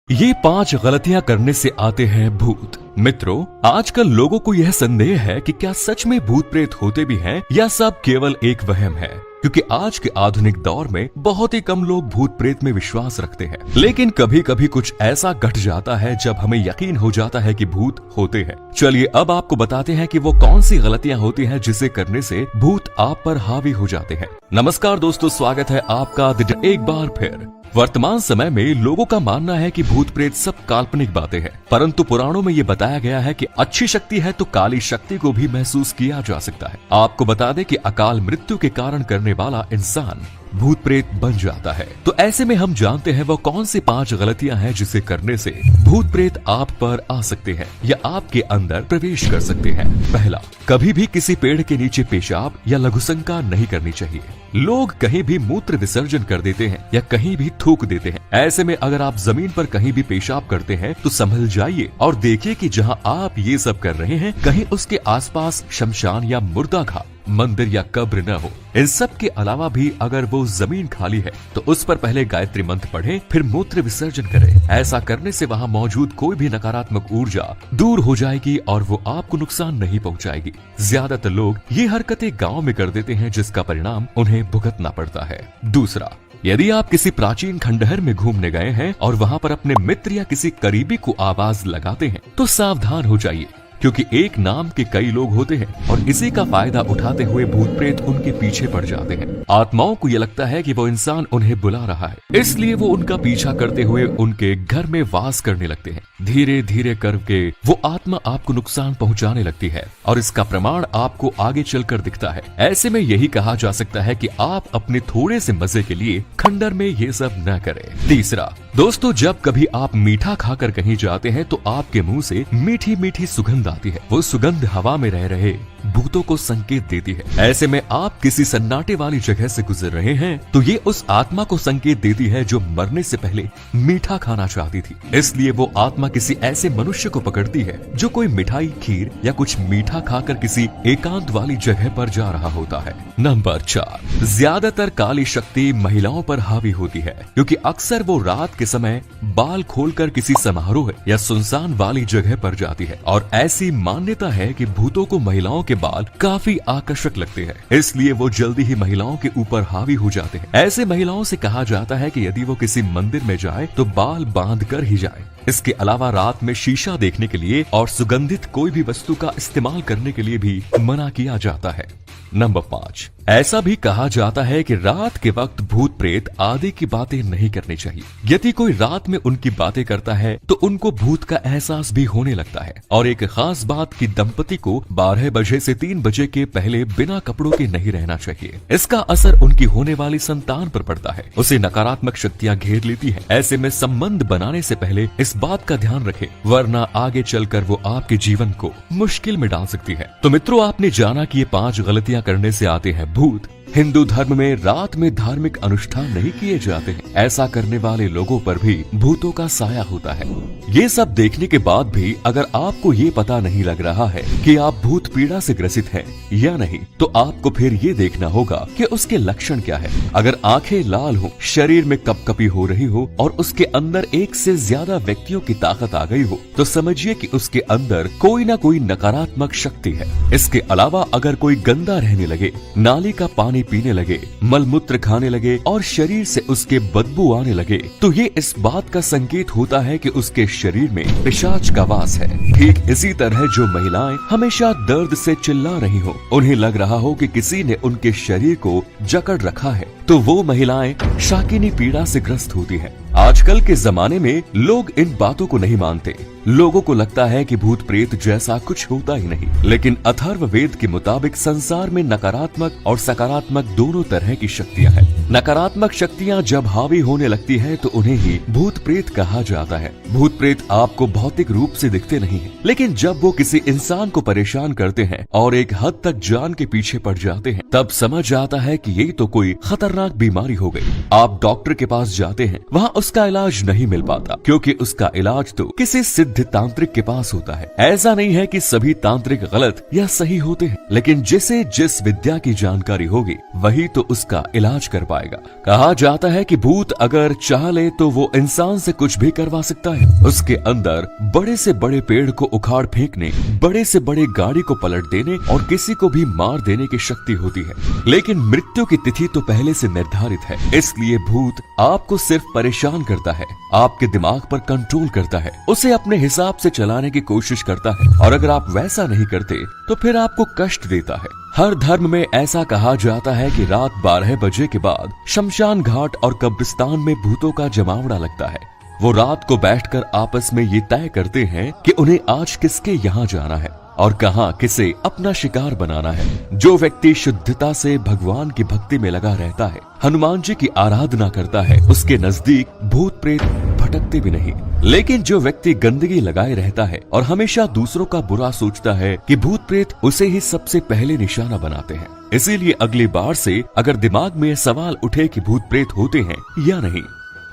ये 5 गलतियां करने से आते हैं भूत। मित्रों, आजकल लोगों को यह संदेह है कि क्या सच में भूत प्रेत होते भी हैं या सब केवल एक वहम है, क्योंकि आज के आधुनिक दौर में बहुत ही कम लोग भूत प्रेत में विश्वास रखते हैं। लेकिन कभी कभी कुछ ऐसा घट जाता है जब हमें यकीन हो जाता है कि भूत होते हैं। चलिए अब आपको बताते हैं कि वो कौन सी गलतियां होती हैं जिसे करने से भूत आप पर हावी हो जाते हैं। नमस्कार दोस्तों, स्वागत है आपका एक बार फिर। वर्तमान समय में लोगों का मानना है कि भूत प्रेत सब काल्पनिक बातें हैं, परंतु पुराणों में ये बताया गया है कि अच्छी शक्ति है तो काली शक्ति को भी महसूस किया जा सकता है। आपको बता दें कि अकाल मृत्यु के कारण करने वाला इंसान भूत प्रेत बन जाता है। तो ऐसे में हम जानते हैं वो कौन सी 5 गलतियां हैं जिसे करने से भूत प्रेत आप पर आ सकते हैं या आपके अंदर प्रवेश कर सकते हैं। पहला, कभी भी किसी पेड़ के नीचे पेशाब या लघुशंका नहीं करनी चाहिए। लोग कहीं भी मूत्र विसर्जन कर देते हैं या कहीं भी थूक देते हैं। ऐसे में अगर आप जमीन पर कहीं भी पेशाब करते हैं तो संभल जाइए और देखिए कि जहां आप ये सब कर रहे हैं कहीं उसके आसपास शमशान या मुर्दा घाट, मंदिर या कब्र न हो। इन सब के अलावा भी अगर वो जमीन खाली है तो उस पर पहले गायत्री मंत्र पढ़ें, फिर मूत्र विसर्जन करें। ऐसा करने से वहाँ मौजूद कोई भी नकारात्मक ऊर्जा दूर हो जाएगी और वो आपको नुकसान नहीं पहुँचाएगी। ज्यादातर लोग ये हरकतें गाँव में कर देते हैं जिसका परिणाम उन्हें भुगतना पड़ता है। दूसरा, यदि आप किसी प्राचीन खंडहर में घूमने गए हैं और वहाँ पर अपने मित्र या किसी करीबी को आवाज लगाते हैं तो सावधान हो जाइए, क्योंकि एक नाम के कई लोग होते हैं और इसी का फायदा उठाते हुए भूत प्रेत उनके पीछे पड़ जाते हैं। आत्माओं को ये लगता है कि वो इंसान उन्हें बुला रहा है, इसलिए वो उनका पीछा करते हुए उनके घर में वास करने लगते हैं। धीरे धीरे करके वो आत्मा आपको नुकसान पहुंचाने लगती है और इसका प्रमाण आपको आगे चलकर दिखता है। ऐसे में यही कहा जा सकता है कि आप अपने थोड़े से मजे के लिए खंडर में ये सब न करें। तीसरा दोस्तों, जब कभी आप मीठा खाकर कहीं जाते हैं तो आपके मुंह से मीठी मीठी सुगंध आती है। वो सुगंध हवा में रह रहे भूतों को संकेत देती है। ऐसे में आप किसी सन्नाटे वाली जगह से गुजर रहे हैं तो ये उस आत्मा को संकेत देती है जो मरने से पहले मीठा खाना चाहती थी। इसलिए वो आत्मा किसी ऐसे मनुष्य को पकड़ती है जो कोई मिठाई, खीर या कुछ मीठा खाकर किसी एकांत वाली जगह पर जा रहा होता है। नंबर 4, ज्यादातर काली शक्ति महिलाओं पर हावी होती है, क्योंकि अक्सर वो रात के समय बाल खोलकर किसी समारोह या सुनसान वाली जगह पर जाती है और ऐसी मान्यता है कि भूतों को महिलाओं के बाल काफी आकर्षक लगते हैं, इसलिए वो जल्दी ही महिलाओं के ऊपर हावी हो जाते हैं। ऐसे महिलाओं से कहा जाता है कि यदि वो किसी मंदिर में जाए तो बाल बांध कर ही जाए। इसके अलावा रात में शीशा देखने के लिए और सुगंधित कोई भी वस्तु का इस्तेमाल करने के लिए भी मना किया जाता है। नंबर 5, ऐसा भी कहा जाता है कि रात के वक्त भूत प्रेत आदि की बातें नहीं करनी चाहिए। यदि कोई रात में उनकी बातें करता है तो उनको भूत का एहसास भी होने लगता है। और एक खास बात कि दंपति को 12 बजे से 3 बजे के पहले बिना कपड़ों के नहीं रहना चाहिए। इसका असर उनकी होने वाली संतान पर पड़ता है, उसे नकारात्मक शक्तियां घेर लेती है। ऐसे में संबंध बनाने से पहले इस बात का ध्यान रखें, वरना आगे चलकर वो आपके जीवन को मुश्किल में डाल सकती है। तो मित्रों, आपने जाना कि ये 5 गलतियां करने से आते हैं भूत। हिंदू धर्म में रात में धार्मिक अनुष्ठान नहीं किए जाते हैं। ऐसा करने वाले लोगों पर भी भूतों का साया होता है। ये सब देखने के बाद भी अगर आपको ये पता नहीं लग रहा है कि आप भूत पीड़ा से ग्रसित हैं या नहीं, तो आपको फिर ये देखना होगा कि उसके लक्षण क्या है। अगर आंखें लाल हो, शरीर में कपकपी हो रही हो और उसके अंदर एक से ज्यादा व्यक्तियों की ताकत आ गई हो, तो समझिए कि उसके अंदर कोई ना कोई नकारात्मक शक्ति है। इसके अलावा अगर कोई गंदा रहने लगे, नाली का पानी पीने लगे, मलमूत्र खाने लगे और शरीर से उसके बदबू आने लगे, तो ये इस बात का संकेत होता है कि उसके शरीर में पिशाच का वास है। ठीक इसी तरह जो महिलाएं हमेशा दर्द से चिल्ला रही हो, उन्हें लग रहा हो कि किसी ने उनके शरीर को जकड़ रखा है, तो वो महिलाएं शाकिनी पीड़ा से ग्रस्त होती हैं। आजकल के जमाने में लोग इन बातों को नहीं मानते। लोगों को लगता है कि भूत प्रेत जैसा कुछ होता ही नहीं, लेकिन अथर्व वेद के मुताबिक संसार में नकारात्मक और सकारात्मक दोनों तरह की शक्तियां हैं। नकारात्मक शक्तियां जब हावी होने लगती है तो उन्हें ही भूत प्रेत कहा जाता है। भूत प्रेत आपको भौतिक रूप से दिखते नहीं है, लेकिन जब वो किसी इंसान को परेशान करते हैं और एक हद तक जान के पीछे पड़ जाते हैं, तब समझ आता है कि ये तो कोई खतरनाक बीमारी हो गई। आप डॉक्टर के पास जाते हैं, वहाँ उसका इलाज नहीं मिल पाता, क्योंकि उसका इलाज तो किसी सिद्ध सिद्ध तांत्रिक के पास होता है। ऐसा नहीं है कि सभी तांत्रिक गलत या सही होते हैं, लेकिन जिसे जिस विद्या की जानकारी होगी वही तो उसका इलाज कर पाएगा। कहा जाता है कि भूत अगर चाह ले तो वो इंसान से कुछ भी करवा सकता है। उसके अंदर बड़े से बड़े पेड़ को उखाड़ फेंकने, बड़े से बड़े गाड़ी को पलट देने और किसी को भी मार देने की शक्ति होती है। लेकिन मृत्यु की तिथि तो पहले से निर्धारित है, इसलिए भूत आपको सिर्फ परेशान करता है, आपके दिमाग पर कंट्रोल करता है, उसे अपने हिसाब से चलाने की कोशिश करता है, और अगर आप वैसा नहीं करते तो फिर आपको कष्ट देता है। हर धर्म में ऐसा कहा जाता है कि रात 12 बजे के बाद शमशान घाट और कब्रिस्तान में भूतों का जमावड़ा लगता है। वो रात को बैठकर आपस में ये तय करते हैं कि उन्हें आज किसके यहाँ जाना है और कहाँ किसे अपना शिकार बनाना है। जो व्यक्ति शुद्धता से भगवान की भक्ति में लगा रहता है, हनुमान जी की आराधना करता है, उसके नजदीक भूत प्रेत भटकते भी नहीं। लेकिन जो व्यक्ति गंदगी लगाए रहता है और हमेशा दूसरों का बुरा सोचता है कि भूत प्रेत उसे ही सबसे पहले निशाना बनाते हैं। इसीलिए अगली बार से अगर दिमाग में सवाल उठे कि भूत प्रेत होते हैं या नहीं,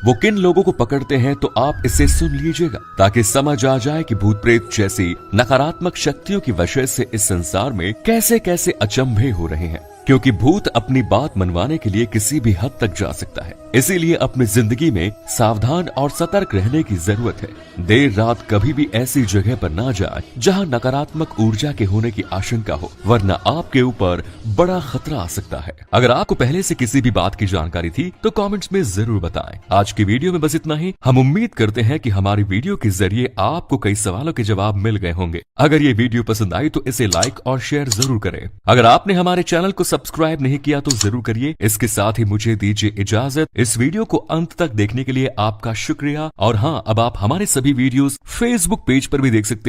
वो किन लोगों को पकड़ते हैं, तो आप इसे सुन लीजिएगा ताकि समझ आ जाए कि भूत प्रेत जैसी नकारात्मक शक्तियों की वजह से इस संसार में कैसे कैसे अचंभे हो रहे हैं। क्योंकि भूत अपनी बात मनवाने के लिए किसी भी हद तक जा सकता है, इसीलिए अपनी जिंदगी में सावधान और सतर्क रहने की जरूरत है। देर रात कभी भी ऐसी जगह पर ना जाए जहां नकारात्मक ऊर्जा के होने की आशंका हो, वरना आपके ऊपर बड़ा खतरा आ सकता है। अगर आपको पहले से किसी भी बात की जानकारी थी तो कमेंट्स में जरूर बताएं। आज की वीडियो में बस इतना ही। हम उम्मीद करते हैं कि हमारी वीडियो के जरिए आपको कई सवालों के जवाब मिल गए होंगे। अगर ये वीडियो पसंद आई तो इसे लाइक और शेयर जरूर करें। अगर आपने हमारे चैनल को सब्सक्राइब नहीं किया तो जरूर करिए। इसके साथ ही मुझे दीजिए इजाजत। इस वीडियो को अंत तक देखने के लिए आपका शुक्रिया। और हाँ, अब आप हमारे सभी वीडियोस फेसबुक पेज पर भी देख सकते हैं।